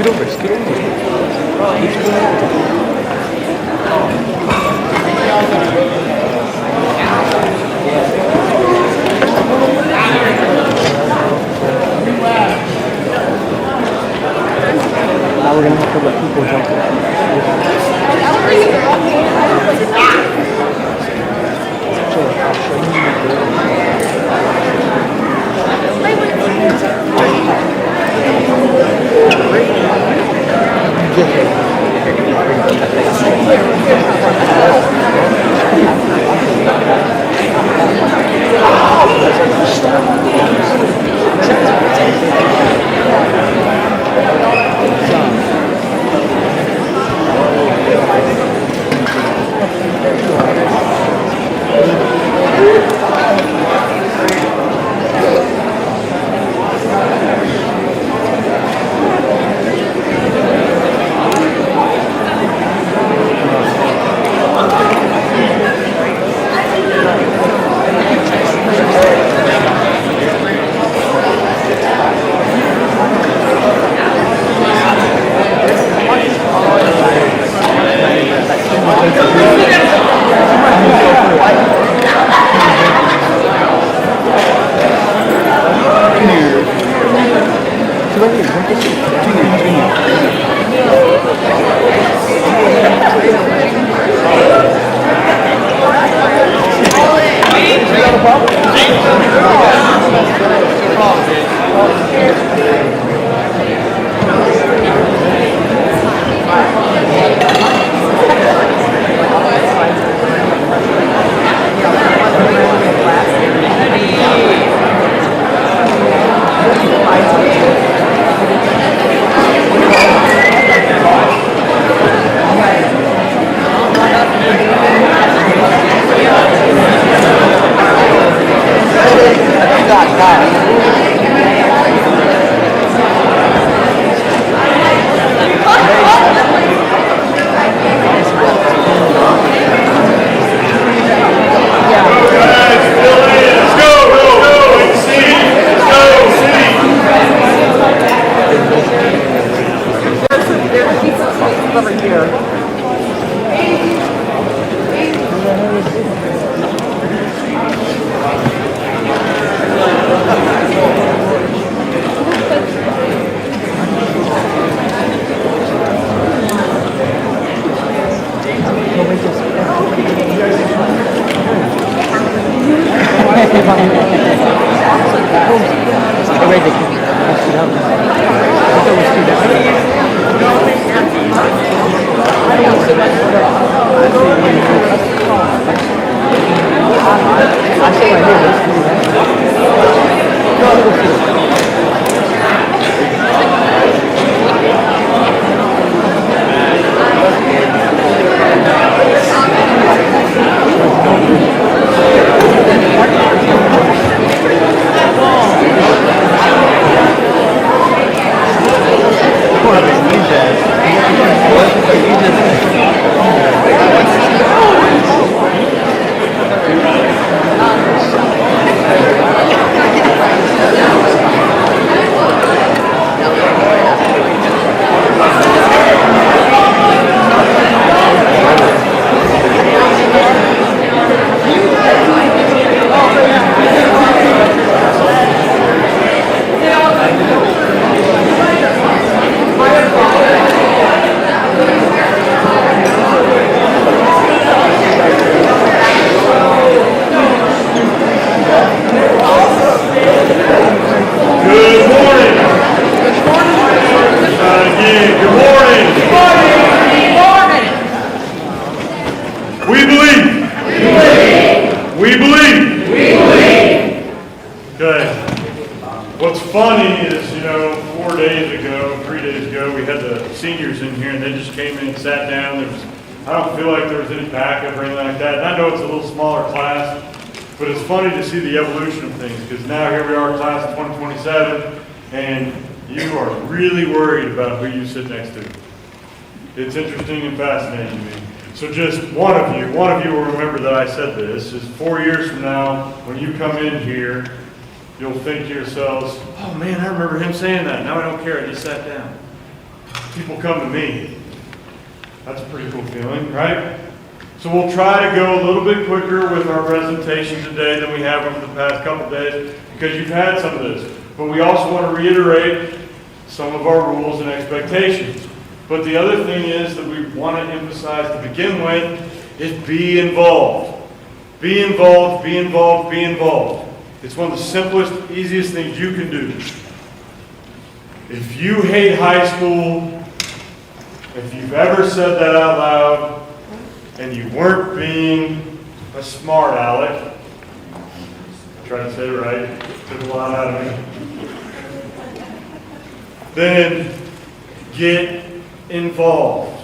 Now we're going to have to let people jump What's funny is, 4 days ago, 3 days ago, we had the seniors in here and they just came in and sat down. I don't feel like there was any backup or anything like that. And I know it's a little smaller class, but it's funny to see the evolution of things because now here we are, class of 2027, and you are really worried about who you sit next to. It's interesting and fascinating to me. So just one of you will remember that I said this, is 4 years from now, when you come in here, you'll think to yourselves, oh man, I remember him saying that. Now I don't care, I just sat down. people come to me. That's a pretty cool feeling, right? So we'll try to go a little bit quicker with our presentation today than we have over the past couple days because you've had some of this. But we also want to reiterate some of our rules and expectations. But the other thing is that we want to emphasize to begin with is be involved. Be involved, be involved, be involved. It's one of the simplest, easiest things you can do. If you hate high school, if you've ever said that out loud, and you weren't being a smart aleck, try to say it right, took a lot out of me, then get involved.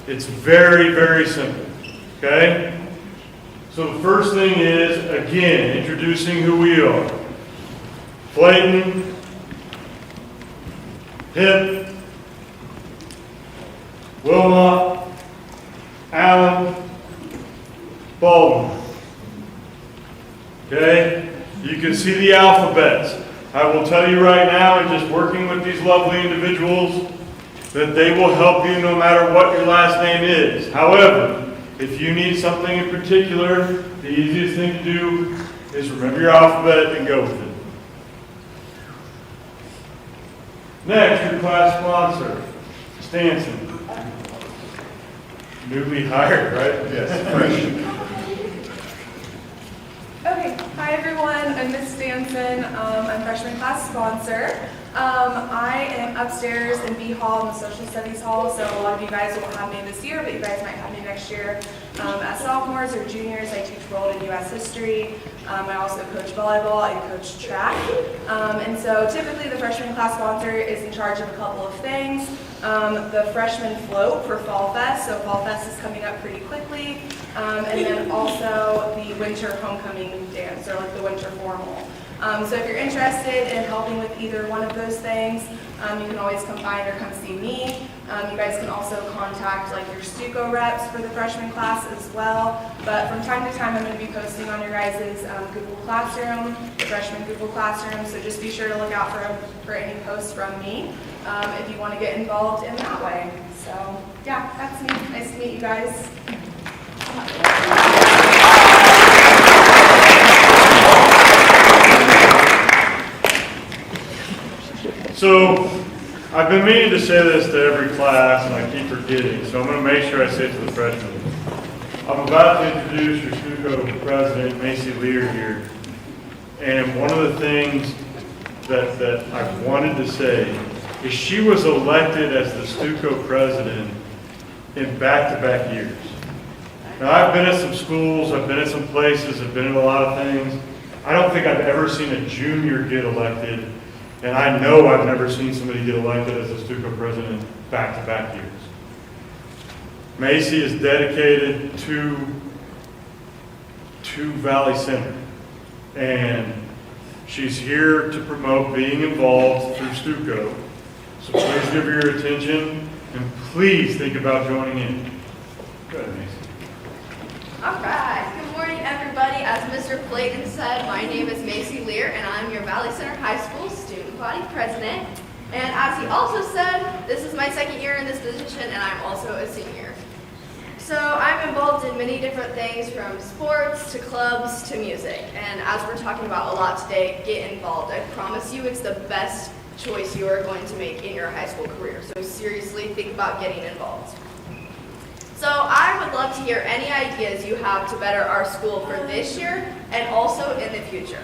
It's very, very simple, okay? So the first thing is, again, introducing who we are. Clayton, Hip, Wilmot, Allen, Baldwin. Okay? You can see the alphabets. I will tell you right now, in just working with these lovely individuals, that they will help you no matter what your last name is. However, if you need something in particular, the easiest thing to do is remember your alphabet and go with it. Next, your class sponsor, Stanson. Newly hired, right? Yes, fresh. Okay, hi everyone, I'm Miss Stanson. I'm freshman class sponsor. I am upstairs in B Hall in the Social Studies Hall, so a lot of you guys won't have me this year, but you guys might have me next year. As sophomores or juniors, I teach world and U.S. history. I also coach volleyball, I coach track. And so typically the freshman class sponsor is in charge of a couple of things. The freshman float for Fall Fest, so Fall Fest is coming up pretty quickly. And then also the winter homecoming dance, or like the winter formal. So if you're interested in helping with either one of those things, you can always come find or come see me. You guys can also contact like your Stuco reps for the freshman class as well. But from time to time, I'm going to be posting on your guys' Google Classroom, the freshman Google Classroom. So just be sure to look out for any posts from me if you want to get involved in that way. So yeah, that's me. Nice to meet you guys. So, I've been meaning to say this to every class, and I keep forgetting, so I'm going to make sure I say it to the freshmen. I'm about to introduce your Stuco president, Macy Lear, here. And one of the things that I wanted to say is she was elected as the Stuco president in back-to-back years. Now, I've been at some schools, I've been at some places, I've been at a lot of things. I don't think I've ever seen a junior get elected. And I know I've never seen somebody get elected as a Stuco president back-to-back years. Macy is dedicated to Valley Center. And she's here to promote being involved through Stuco. So please give her your attention and please think about joining in. Go ahead, Macy. All right. Good morning, everybody. As Mr. Clayton said, my name is Macy Lear, and I'm your Valley Center High School student body president. And as he also said, this is my second year in this position, and I'm also a senior. So I'm involved in many different things, from sports to clubs to music. And as we're talking about a lot today, get involved. I promise you it's the best choice you are going to make in your high school career. So seriously, think about getting involved. So I would love to hear any ideas you have to better our school for this year and also in the future.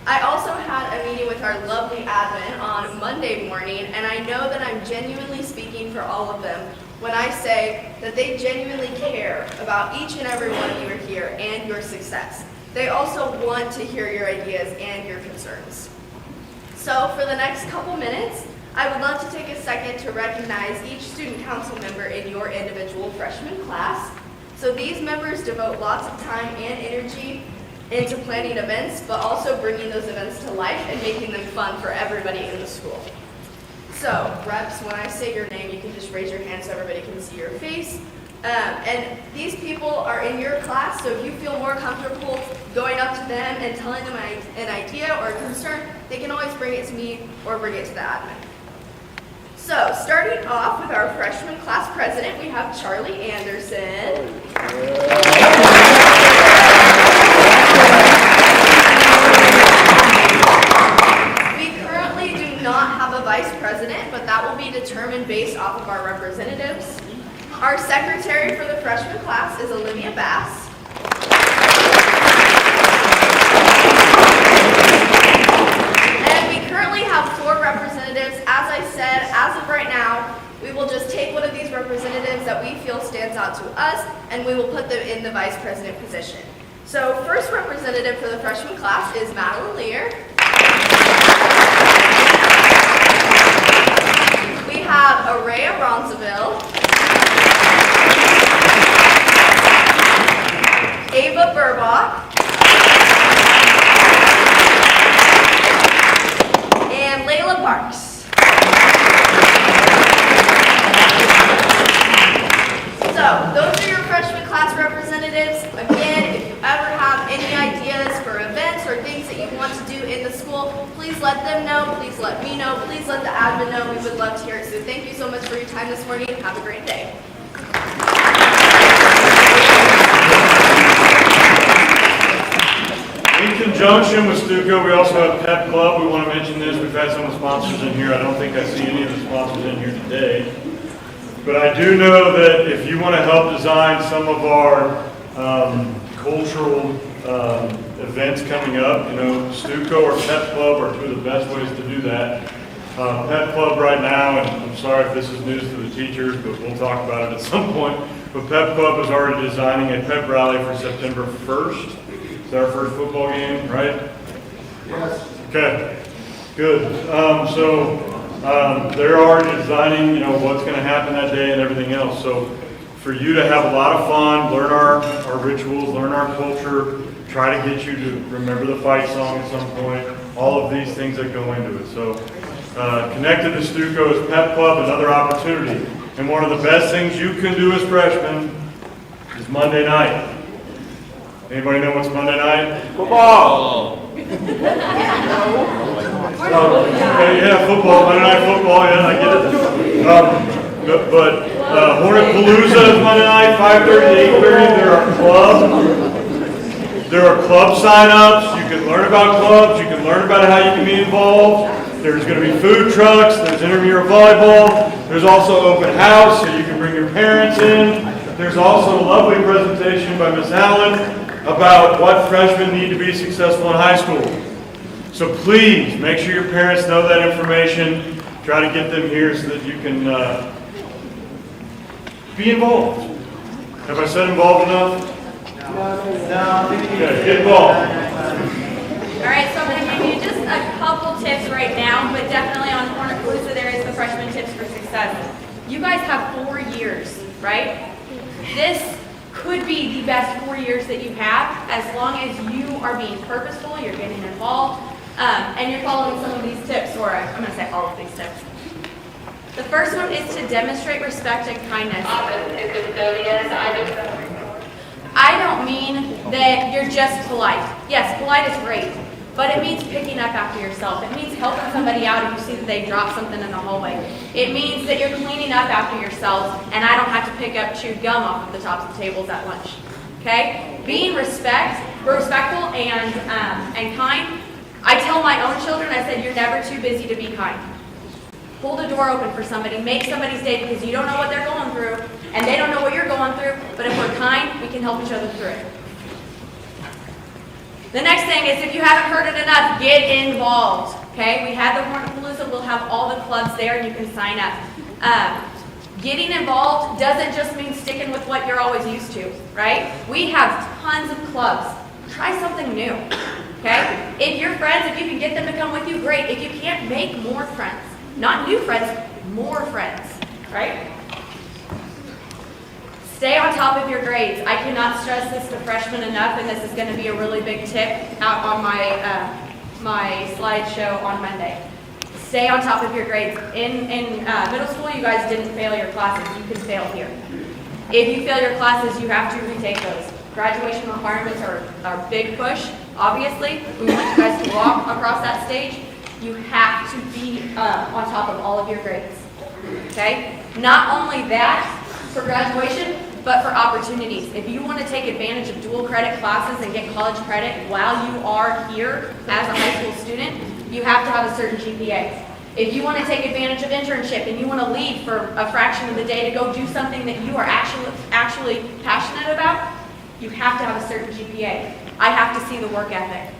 I also had a meeting with our lovely admin on Monday morning, and I know that I'm genuinely speaking for all of them when I say that they genuinely care about each and every one of you here and your success. They also want to hear your ideas and your concerns. So for the next couple minutes, I would love to take a second to recognize each student council member in your individual freshman class. So these members devote lots of time and energy into planning events, but also bringing those events to life and making them fun for everybody in the school. So reps, when I say your name, you can just raise your hand so everybody can see your face. And these people are in your class, so if you feel more comfortable going up to them and telling them an idea or a concern, they can always bring it to me or bring it to the admin. So, starting off with our freshman class president, we have Charlie Anderson. We currently do not have a vice president, but that will be determined based off of our representatives. Our secretary for the freshman class is Olivia Bass. And we currently have 4 representatives. As I said, as of right now, we will just take one of these representatives that we feel stands out to us, and we will put them in the vice president position. So, first representative for the freshman class is Madeline Lear. We have Araya Ronseville, Ava Burbach, and Layla Parks. So, those are your freshman class representatives. Again, if you ever have any ideas for events or things that you want to do in the school, please let them know, please let me know, please let the admin know. We would love to hear it. So thank you so much for your time this morning. Have a great day. In conjunction with Stuco, we also have Pep Club. We want to mention this. We've had some of the sponsors in here. I don't think I see any of the sponsors in here today. But I do know that if you want to help design some of our cultural events coming up, Stuco or Pep Club are 2 of the best ways to do that. Pep Club right now, and I'm sorry if this is news to the teachers, but we'll talk about it at some point. But Pep Club is already designing a pep rally for September 1st. It's our first football game, right? Yes. Okay, good. They're already designing, what's going to happen that day and everything else. So for you to have a lot of fun, learn our rituals, learn our culture, try to get you to remember the fight song at some point, all of these things that go into it. So connected to Stuco is Pep Club, another opportunity. And one of the best things you can do as freshmen is Monday night. Anybody know what's Monday night? Football! Okay, yeah, football, Monday night football, yeah, I get it. But Hornet Palooza is Monday night, 5:30 to 8:30. There are club sign-ups. You can learn about clubs. You can learn about how you can be involved. There's going to be food trucks. There's intramural volleyball. There's also open house, so you can bring your parents in. There's also a lovely presentation by Ms. Allen about what freshmen need to be successful in high school. So please, make sure your parents know that information. Try to get them here so that you can be involved. Have I said involved enough? No. Okay, get involved. All right, so I'm going to give you just a couple tips right now, but definitely on Hornet Palooza there is the freshman tips for success. You guys have 4 years, right? This could be the best 4 years that you have, as long as you are being purposeful, you're getting involved, and you're following some of these tips, or I'm going to say all of these tips. The first one is to demonstrate respect and kindness. I don't mean that you're just polite. Yes, polite is great, but it means picking up after yourself. It means helping somebody out if you see that they dropped something in the hallway. It means that you're cleaning up after yourselves, and I don't have to pick up chewed gum off of the tops of tables at lunch. Okay? Being respectful and kind. I tell my own children, I said, you're never too busy to be kind. Hold a door open for somebody, make somebody's day, because you don't know what they're going through, and they don't know what you're going through, but if we're kind, we can help each other through it. The next thing is, if you haven't heard it enough, get involved, okay? We have the Hornet Palooza, we'll have all the clubs there, and you can sign up. Getting involved doesn't just mean sticking with what you're always used to, right? We have tons of clubs. Try something new, okay? If you're friends, if you can get them to come with you, great. If you can't, make more friends. Not new friends, more friends, right? Stay on top of your grades. I cannot stress this to freshmen enough, and this is going to be a really big tip out on my slideshow on Monday. Stay on top of your grades. In middle school, you guys didn't fail your classes. You can fail here. If you fail your classes, you have to retake those. Graduation requirements are a big push, obviously. We want you guys to walk across that stage. You have to be on top of all of your grades. okay? Not only that, for graduation, but for opportunities. If you want to take advantage of dual credit classes and get college credit while you are here as a high school student, you have to have a certain GPA. If you want to take advantage of internship and you want to leave for a fraction of the day to go do something that you are actually passionate about, you have to have a certain GPA. I have to see the work ethic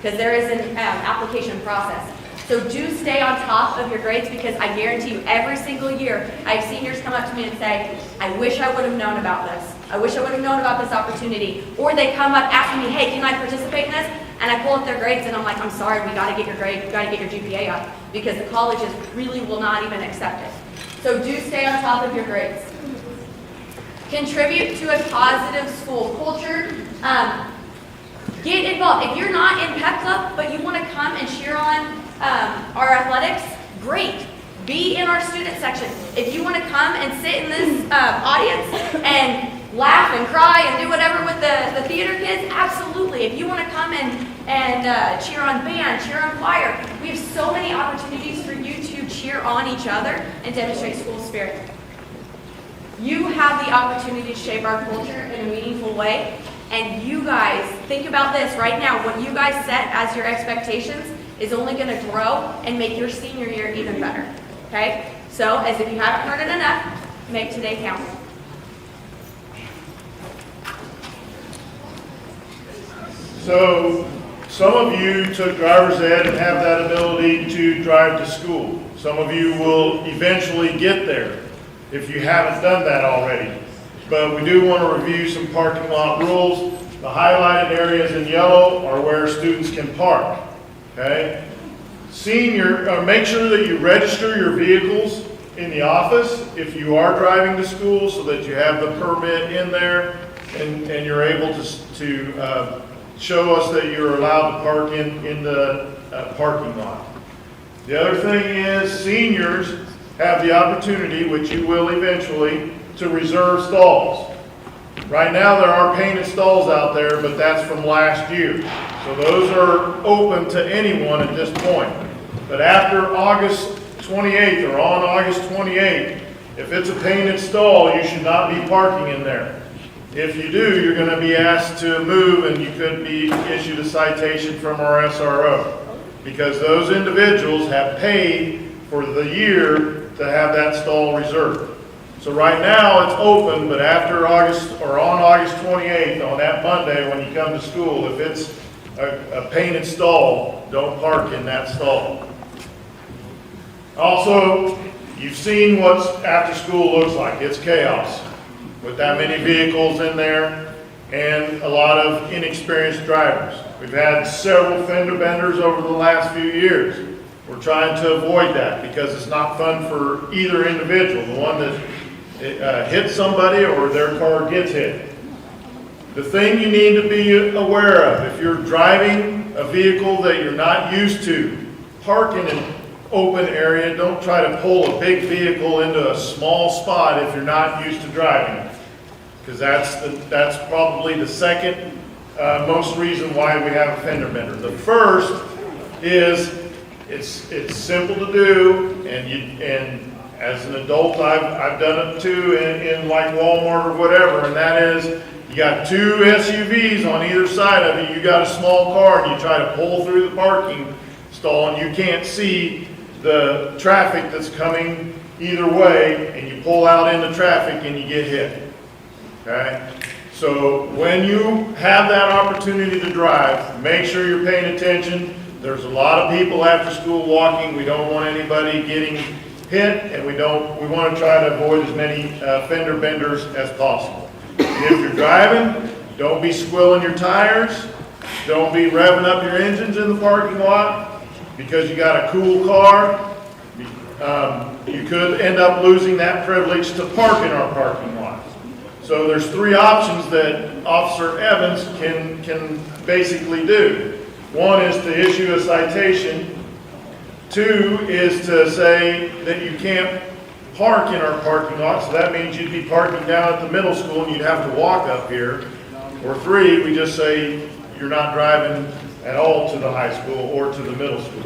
because there is an application process. So do stay on top of your grades because I guarantee you every single year I have seniors come up to me and say, I wish I would have known about this. I wish I would have known about this opportunity. Or they come up asking me, hey, can I participate in this? And I pull up their grades and I'm like, I'm sorry, we gotta get your grade, we gotta get your GPA up because the colleges really will not even accept it. So do stay on top of your grades. Contribute to a positive school culture. Get involved. If you're not in Pep Club, but you want to come and cheer on our athletics, great. Be in our student section. If you want to come and sit in this audience and laugh and cry and do whatever with the theater kids, absolutely. If you want to come and cheer on band, cheer on choir, we have so many opportunities for you to cheer on each other and demonstrate school spirit. You have the opportunity to shape our culture in a meaningful way. And you guys, think about this right now. What you guys set as your expectations is only going to grow and make your senior year even better. Okay? So, as if you haven't heard it enough, make today count. So, some of you took driver's ed and have that ability to drive to school. Some of you will eventually get there if you haven't done that already. But we do want to review some parking lot rules. The highlighted areas in yellow are where students can park. Okay? Make sure that you register your vehicles in the office if you are driving to school so that you have the permit in there and you're able to show us that you're allowed to park in the parking lot. The other thing is seniors have the opportunity, which you will eventually, to reserve stalls. Right now there are painted stalls out there, but that's from last year. So those are open to anyone at this point. But after August 28th or on August 28th, if it's a painted stall, you should not be parking in there. If you do, you're going to be asked to move and you could be issued a citation from our SRO because those individuals have paid for the year to have that stall reserved. So right now it's open, but after August or on August 28th, on that Monday when you come to school, if it's a painted stall, don't park in that stall. Also, you've seen what after school looks like. It's chaos with that many vehicles in there and a lot of inexperienced drivers. We've had several fender benders over the last few years. We're trying to avoid that because it's not fun for either individual, the one that hits somebody or their car gets hit. The thing you need to be aware of, if you're driving a vehicle that you're not used to, park in an open area. Don't try to pull a big vehicle into a small spot if you're not used to driving it, because that's probably the second most reason why we have a fender bender. The first is it's simple to do, and as an adult I've done it too in like Walmart or whatever, and that is you got two SUVs on either side of you, you got a small car, and you try to pull through the parking stall and you can't see the traffic that's coming either way, and you pull out into traffic and you get hit. Okay? So when you have that opportunity to drive, make sure you're paying attention. There's a lot of people after school walking. We don't want anybody getting hit, and we want to try to avoid as many fender benders as possible. And if you're driving, don't be squilling your tires. Don't be revving up your engines in the parking lot because you got a cool car. You could end up losing that privilege to park in our parking lot. So there's three options that Officer Evans can basically do. One is to issue a citation. Two is to say that you can't park in our parking lot, so that means you'd be parking down at the middle school and you'd have to walk up here. Or three, we just say you're not driving at all to the high school or to the middle school.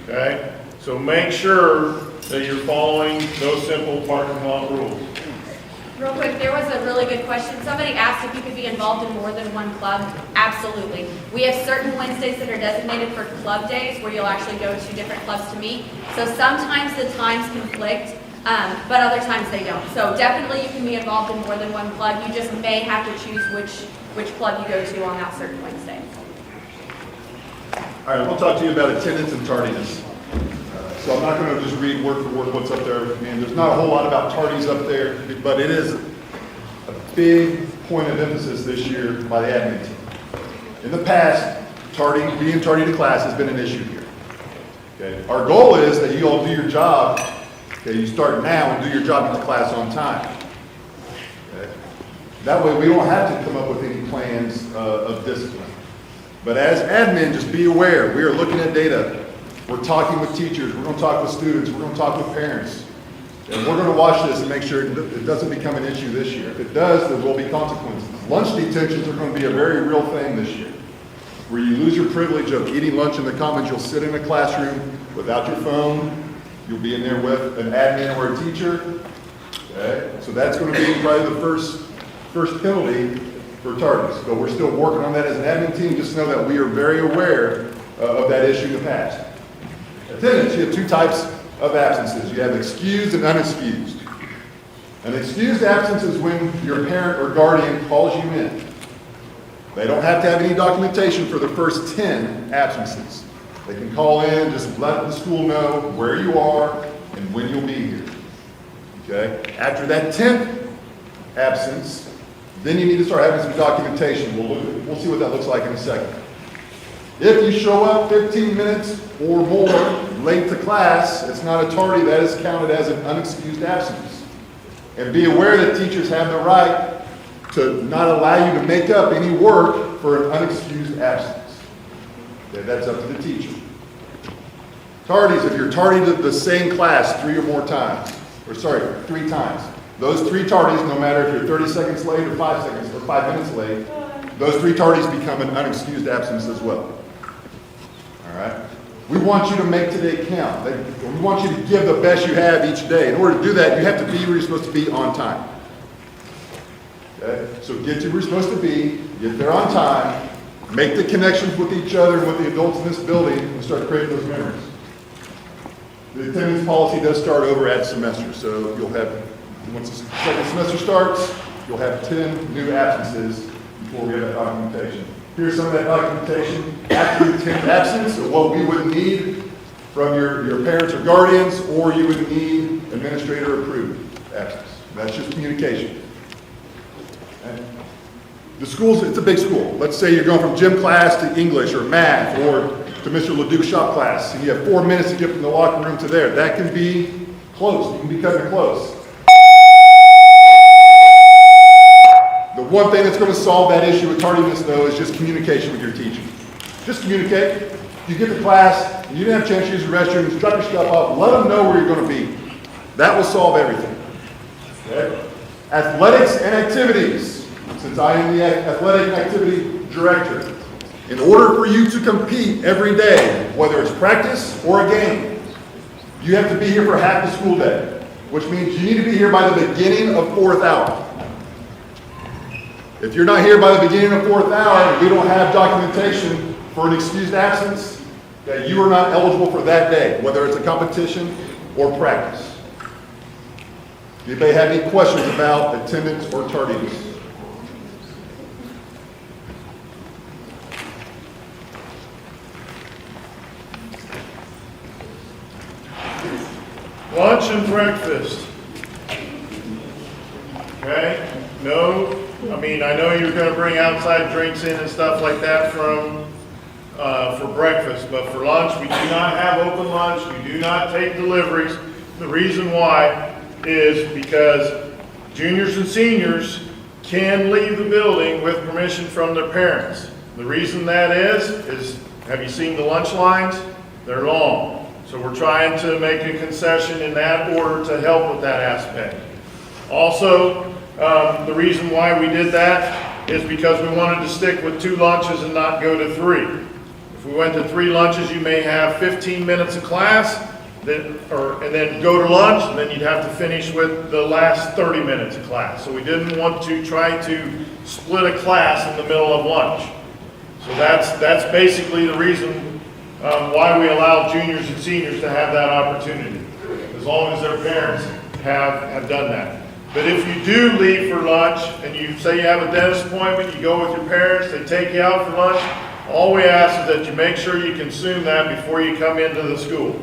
Okay? So make sure that you're following those simple parking lot rules. Real quick, there was a really good question. Somebody asked if you could be involved in more than one club. Absolutely. We have certain Wednesdays that are designated for club days where you'll actually go to different clubs to meet. So sometimes the times conflict, but other times they don't. So definitely you can be involved in more than one club. You just may have to choose which club you go to on that certain Wednesday. All right, we'll talk to you about attendance and tardiness. So I'm not going to just read word for word what's up there. I mean, there's not a whole lot about tardies up there, but it is a big point of emphasis this year by the admin team. In the past, being tardy to class has been an issue here. Okay? Our goal is that you all do your job. Okay, you start now and do your job in the class on time. Okay? That way we don't have to come up with any plans of discipline. But as admin, just be aware, we are looking at data. We're talking with teachers, we're going to talk with students, we're going to talk with parents. And we're going to watch this and make sure it doesn't become an issue this year. If it does, there will be consequences. Lunch detentions are going to be a very real thing this year, where you lose your privilege of eating lunch in the commons. You'll sit in a classroom without your phone. You'll be in there with an admin or a teacher. Okay? So that's going to be probably the first penalty for tardiness. But we're still working on that as an admin team. Just know that we are very aware of that issue in the past. Attendance, you have two types of absences. You have excused and unexcused. An excused absence is when your parent or guardian calls you in. They don't have to have any documentation for the first 10 absences. They can call in, just let the school know where you are and when you'll be here. Okay? After that 10th absence, then you need to start having some documentation. We'll see what that looks like in a second. If you show up 15 minutes or more late to class, it's not a tardy, that is counted as an unexcused absence. And be aware that teachers have the right to not allow you to make up any work for an unexcused absence. Okay, that's up to the teacher. Tardies, if you're tardy to the same class 3 times, those 3 tardies, no matter if you're 30 seconds late or 5 seconds or 5 minutes late, those 3 tardies become an unexcused absence as well. All right? We want you to make today count. We want you to give the best you have each day. In order to do that, you have to be where you're supposed to be on time. Okay? So get to where you're supposed to be, get there on time, make the connections with each other and with the adults in this building, and start creating those memories. The attendance policy does start over at semester, so you'll have, once the second semester starts, you'll have 10 new absences before we have that documentation. Here's some of that documentation after your 10th absence, or what we would need from your parents or guardians, or you would need administrator approved absence. That's just communication. And the schools, it's a big school. Let's say you're going from gym class to English or math or to Mr. Ledoux shop class, and you have 4 minutes to get from the locker room to there. That can be close. You can be cutting it close. The one thing that's going to solve that issue with tardiness, though, is just communication with your teacher. Just communicate. You get to class, and you didn't have a chance to use the restroom, just drop your stuff off, let them know where you're going to be. That will solve everything. Okay? Athletics and activities. Since I am the athletic and activity director, in order for you to compete every day, whether it's practice or a game, you have to be here for half the school day, which means you need to be here by the beginning of 4th hour. If you're not here by the beginning of 4th hour and we don't have documentation for an excused absence, that you are not eligible for that day, whether it's a competition or practice. Anybody have any questions about attendance or tardiness? Lunch and breakfast. Okay? No, I know you're going to bring outside drinks in and stuff like that for breakfast, but for lunch, we do not have open lunch. We do not take deliveries. The reason why is because juniors and seniors can leave the building with permission from their parents. The reason that is have you seen the lunch lines? They're long. So we're trying to make a concession in that order to help with that aspect. Also, the reason why we did that is because we wanted to stick with 2 lunches and not go to 3. If we went to 3 lunches, you may have 15 minutes of class and then go to lunch, and then you'd have to finish with the last 30 minutes of class. So we didn't want to try to split a class in the middle of lunch. So that's basically the reason why we allow juniors and seniors to have that opportunity, as long as their parents have done that. But if you do leave for lunch, and you say you have a dentist appointment, you go with your parents, they take you out for lunch, all we ask is that you make sure you consume that before you come into the school.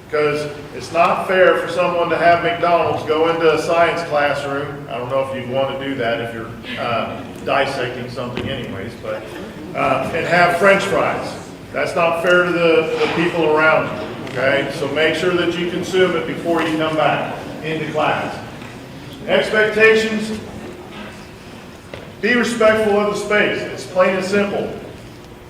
Because it's not fair for someone to have McDonald's go into a science classroom. I don't know if you'd want to do that if you're dissecting something anyways, but, and have French fries. That's not fair to the people around you, okay? So make sure that you consume it before you come back into class. Expectations, be respectful of the space. It's plain and simple.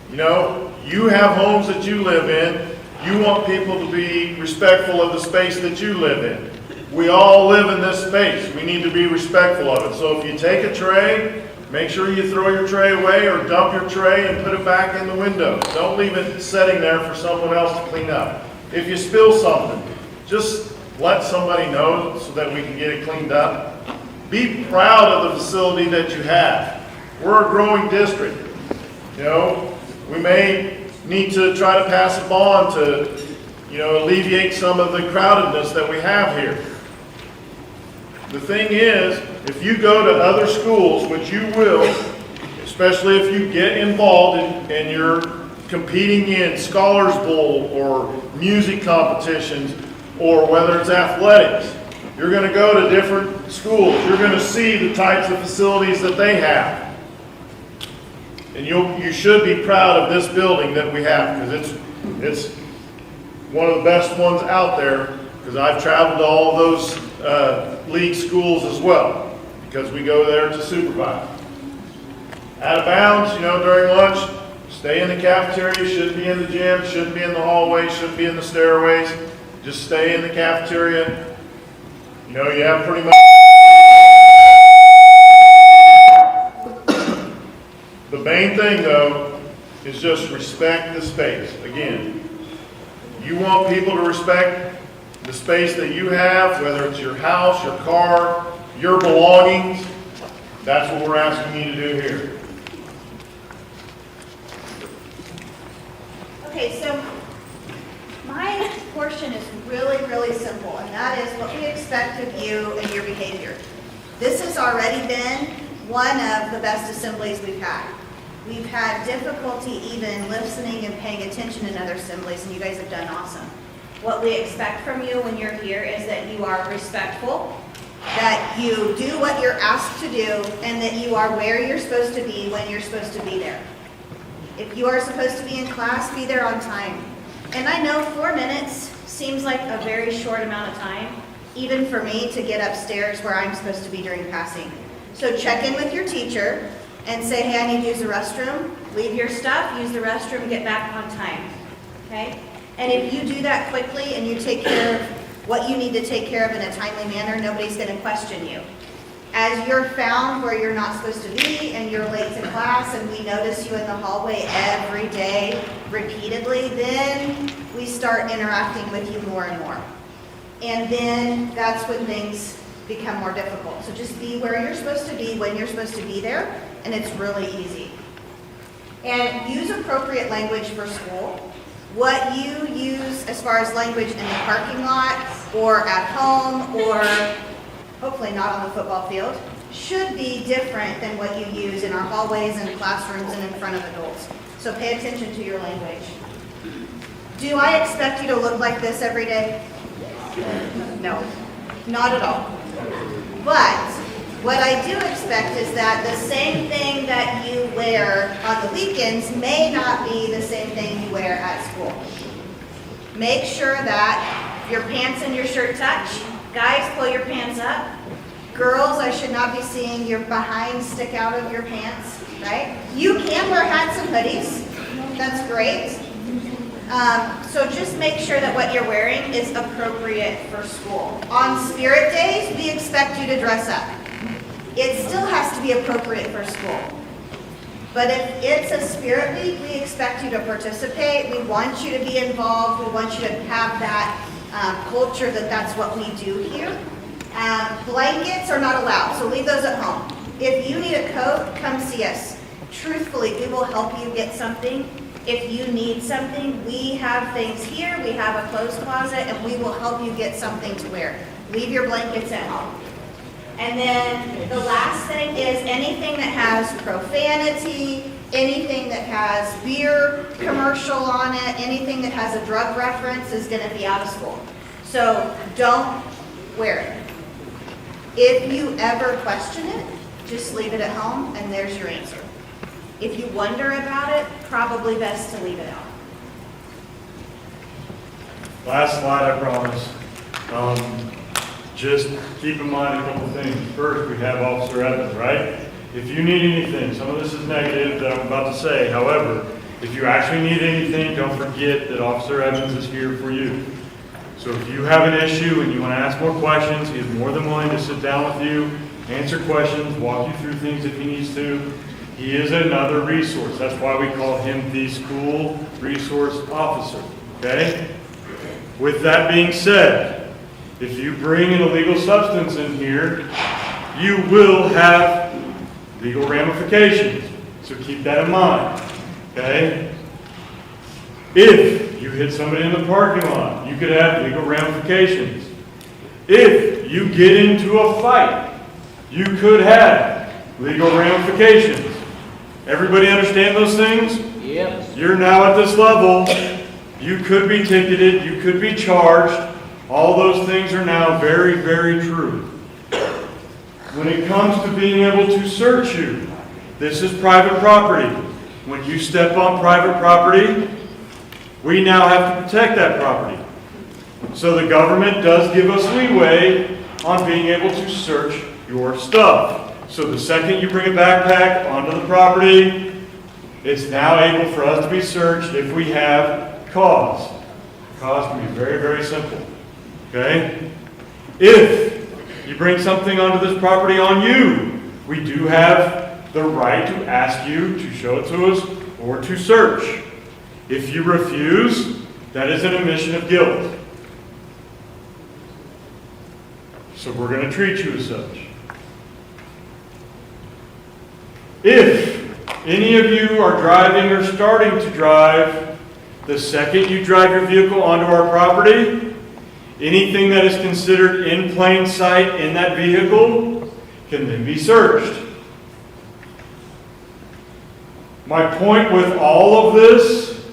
You know, you have homes that you live in. You want people to be respectful of the space that you live in. We all live in this space. We need to be respectful of it. So if you take a tray, make sure you throw your tray away or dump your tray and put it back in the window. Don't leave it sitting there for someone else to clean up. If you spill something, just let somebody know so that we can get it cleaned up. Be proud of the facility that you have. We're a growing district. You know, we may need to try to pass a bond to, you know, alleviate some of the crowdedness that we have here. The thing is, if you go to other schools, which you will, especially if you get involved and you're competing in Scholars Bowl or music competitions, or whether it's athletics, you're going to go to different schools. You're going to see the types of facilities that they have. And you should be proud of this building that we have, because it's one of the best ones out there, because I've traveled to all of those league schools as well, because we go there to supervise. Out of bounds, you know, during lunch, stay in the cafeteria, shouldn't be in the gym, shouldn't be in the hallways, shouldn't be in the stairways, just stay in the cafeteria. You know, you have pretty much. The main thing, though, is just respect the space. Again, you want people to respect the space that you have, whether it's your house, your car, your belongings. That's what we're asking you to do here. Okay, so my portion is really, really simple, and that is what we expect of you and your behavior. This has already been one of the best assemblies we've had. We've had difficulty even listening and paying attention in other assemblies, and you guys have done awesome. What we expect from you when you're here is that you are respectful, that you do what you're asked to do, and that you are where you're supposed to be when you're supposed to be there. If you are supposed to be in class, be there on time. And I know 4 minutes seems like a very short amount of time, even for me to get upstairs where I'm supposed to be during passing. So check in with your teacher and say, hey, I need to use the restroom. Leave your stuff, use the restroom, get back on time, okay? And if you do that quickly and you take care of what you need to take care of in a timely manner, nobody's gonna question you. As you're found where you're not supposed to be and you're late to class and we notice you in the hallway every day repeatedly, then we start interacting with you more and more. And then that's when things become more difficult. So just be where you're supposed to be when you're supposed to be there, and it's really easy. And use appropriate language for school. What you use as far as language in the parking lot or at home or hopefully not on the football field should be different than what you use in our hallways and classrooms and in front of adults. So pay attention to your language. Do I expect you to look like this every day? No, not at all. But what I do expect is that the same thing that you wear on the weekends may not be the same thing you wear at school. Make sure that your pants and your shirt touch. Guys, pull your pants up. Girls, I should not be seeing your behind stick out of your pants, right? You can wear hats and hoodies. That's great. So just make sure that what you're wearing is appropriate for school. On Spirit Days, we expect you to dress up. It still has to be appropriate for school. But if it's a Spirit Week, we expect you to participate. We want you to be involved. We want you to have that culture that that's what we do here. Blankets are not allowed, so leave those at home. If you need a coat, come see us. Truthfully, we will help you get something. If you need something, we have things here, we have a clothes closet, and we will help you get something to wear. Leave your blankets at home. And then the last thing is anything that has profanity, anything that has beer commercial on it, anything that has a drug reference is gonna be out of school. So don't wear it. If you ever question it, just leave it at home and there's your answer. If you wonder about it, probably best to leave it out. Last slide, I promise. Just keep in mind a couple things. First, we have Officer Evans, right? If you need anything, some of this is negative that I'm about to say. However, if you actually need anything, don't forget that Officer Evans is here for you. So if you have an issue and you want to ask more questions, he is more than willing to sit down with you, answer questions, walk you through things if he needs to. He is another resource. That's why we call him the school resource officer, okay? With that being said, if you bring an illegal substance in here, you will have legal ramifications. So keep that in mind, okay? If you hit somebody in the parking lot, you could have legal ramifications. If you get into a fight, you could have legal ramifications. Everybody understand those things? Yep. You're now at this level. You could be ticketed, you could be charged. All those things are now very, very true. When it comes to being able to search you, this is private property. When you step on private property, we now have to protect that property. So the government does give us leeway on being able to search your stuff. So the second you bring a backpack onto the property, it's now able for us to be searched if we have cause. Cause can be very, very simple. Okay? If you bring something onto this property on you, we do have the right to ask you to show it to us or to search. If you refuse, that is an admission of guilt. So we're going to treat you as such. If any of you are driving or starting to drive, the second you drive your vehicle onto our property, anything that is considered in plain sight in that vehicle can then be searched. My point with all of this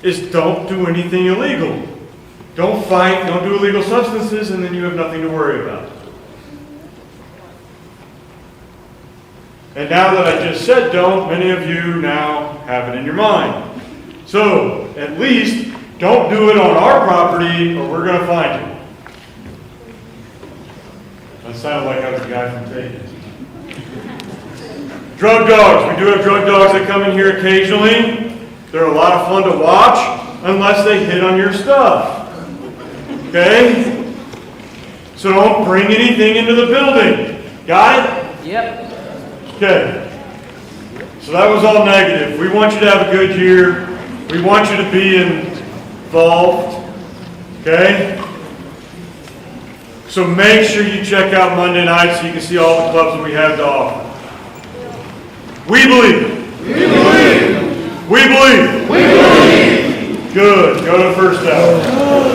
is don't do anything illegal. Don't fight, don't do illegal substances, and then you have nothing to worry about. And now that I just said don't, many of you now have it in your mind. So, at least don't do it on our property or we're going to find you. That sounded like I was the guy from Vegas. Drug dogs. We do have drug dogs that come in here occasionally. They're a lot of fun to watch unless they hit on your stuff. Okay? So don't bring anything into the building. Got it? Yep. Okay. So that was all negative. We want you to have a good year. We want you to be involved. Okay? So make sure you check out Monday night so you can see all the clubs that we have to offer. We believe. We believe. We believe. We believe. Good. Go to first hour.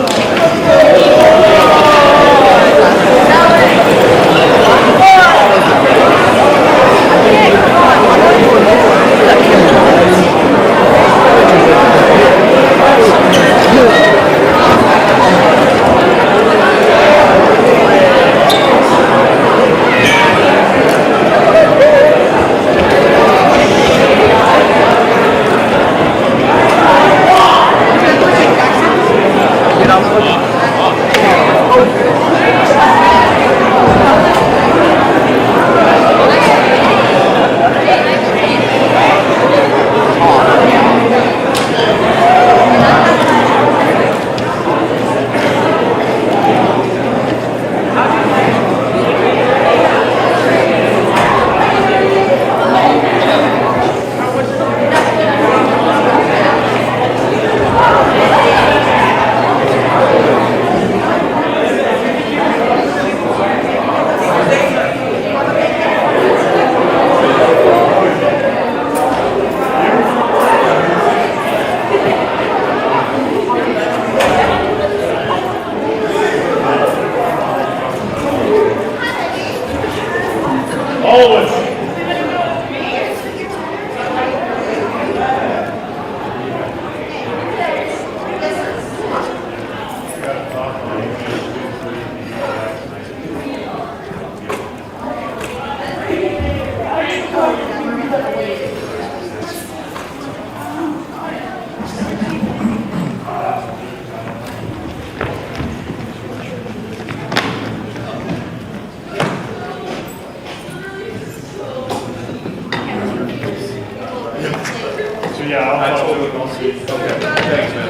Yeah, I I'll talk told to him. him, I'll see. Okay, thanks, man.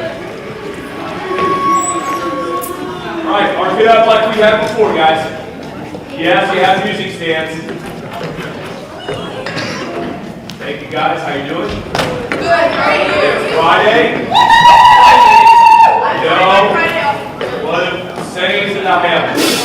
All right, mark it up like we had before, guys. Yes, we have music stands. Thank you, guys. How you doing? Good, great. It's Friday. No. Well, saying that I have